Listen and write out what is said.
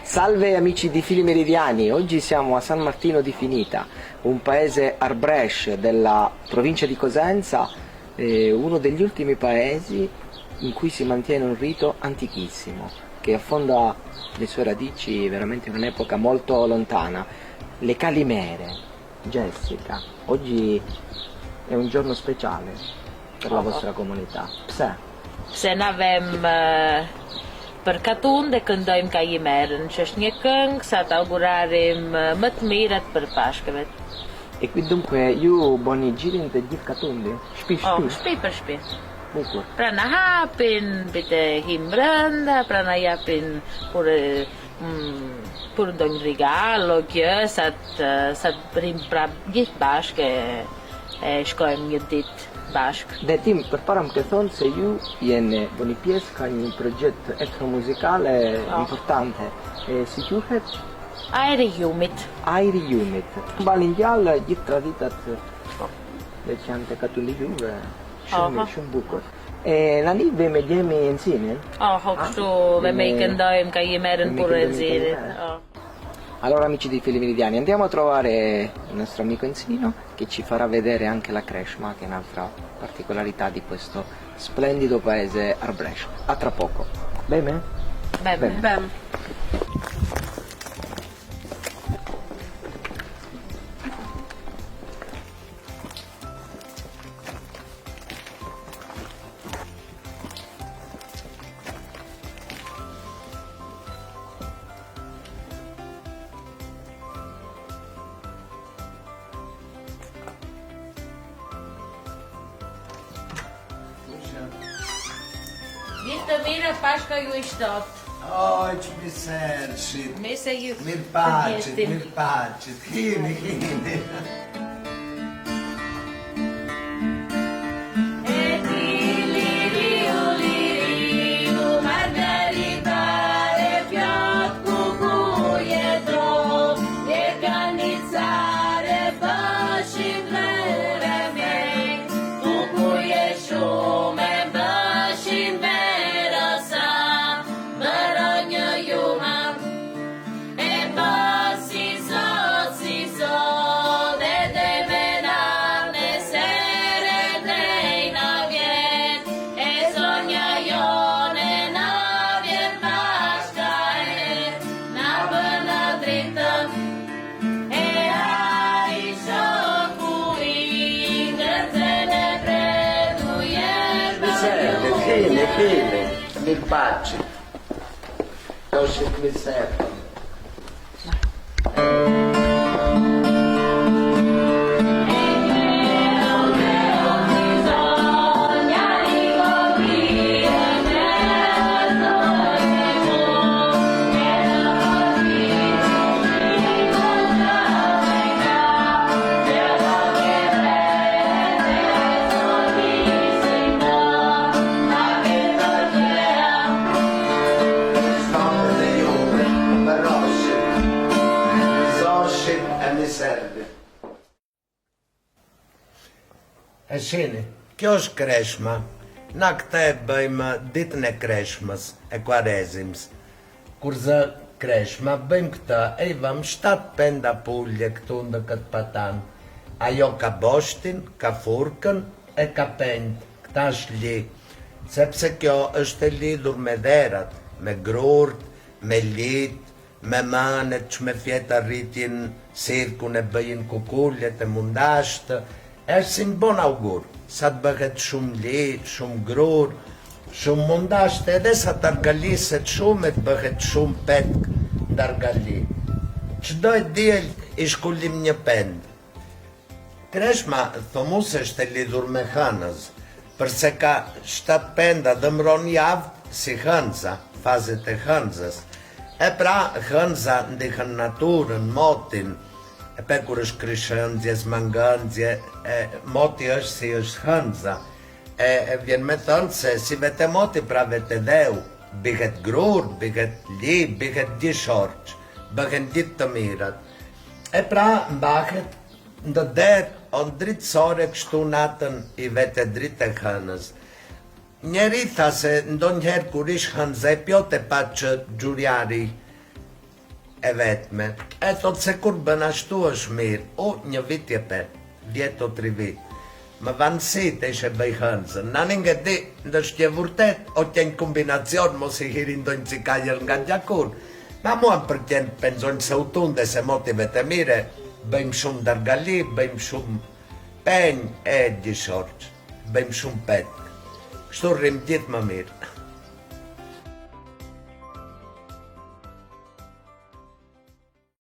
Salve amici di Fili Meridiani, oggi siamo a San Martino di Finita, un paese arbresce della provincia di Cosenza, uno degli ultimi paesi in cui si mantiene un rito antichissimo, che affonda le sue radici veramente in un'epoca molto lontana. Le Calimere. Jessica, oggi è un giorno speciale per la vostra comunità. Pse na avem për katun dhe këndojmë Kalimerën, që është një këngë sa të augurarim më të mirat për Pashkëvet. E qui dunque ju boni girin të gjithë katundi? Shpi për shpi. Bukur. Pra na hapin, bite him brënda, pra na japin për ndonjë regalo, kjo, sa të rrim pra gjithë bashkë e shkojmë një ditë bashkë. Dhe tim, përpara më ke thonë se ju jeni bëni pjesë ka një proġett etnomuzikale importante. Si quhet? Ajri-Jumit. Ajri-Jumit. Mbalin gjallë gjithë traditat veçante katuni juve. Shumë bukur. Tani veme gjemi insieme? Kështu veme I këndojmë Kalimerën pur e nxirit. Allora amici di Fili Meridiani, andiamo a trovare il nostro amico Enzino che ci farà vedere anche la Kreshma, che è un'altra particolarità di questo splendido paese arbrescio. A tra poco. Bene? Bene. Gjithë të mirë, Pashka ju I shtot. Që misershit. Mese ju. Mirë pacit. Hini. Hini. Mirë pacit. Doshit mi serpëm. Shini, kjo është Kreshma. Na këta e bëjmë ditën e Kreshmës, e Kuarezimës. Kur zë Kreshma, bëjmë këta, e I vëm 7 penda pulje këtu në këtë patan. Ajo ka boshtin, ka furkën, e ka pend, këta është li. Sepse kjo është e lidhur me dherat, me grurt, me lit, me manet që me fjeta rritin sirkun e bëjin kukullet e mundashtë. Është si në bon augur, sa të bëhet shumë li, shumë grur, shumë mundashtë, edhe sa të argaliset shumë e të bëhet shumë petk në argali. Qdo e djel I shkullim një pend. Kreshma, thomus është e lidhur me hënës, përse ka 7 penda dhe mron javë si hënëza, fazet e hënëzës. E pra, hënëza ndihën naturën, motin, e pe kur është krishëndzje, smangëndzje, moti është si është hënëza. E vjen me thënë se si vete moti pra vete dheu, bihet grur, bihet li, bihet dishorq, bëhen ditë të mirat. E pra mbahet ndë derë, o në dritësore kështu natën I vete dritë e hënës. Njeri tha se ndonjëherë kur ish hënëza e pjote pa që gjurjari e vetme. E thot se kur bën ashtu është mirë, o një vit jepet, 10 o 3 vit. Më vanësit e ishe bëj hënzën, në një di, ndështë je vërtet, o tjenë kombinacion, mos i hirin dojnë cikajër nga gjakun. Ma mua për tjenë penzojnë se utunde, se motive të mire, bëjmë shumë dargali, bëjmë shumë penj e gjishorq, bëjmë shumë petë. Kështu rrim gjithë më mirë.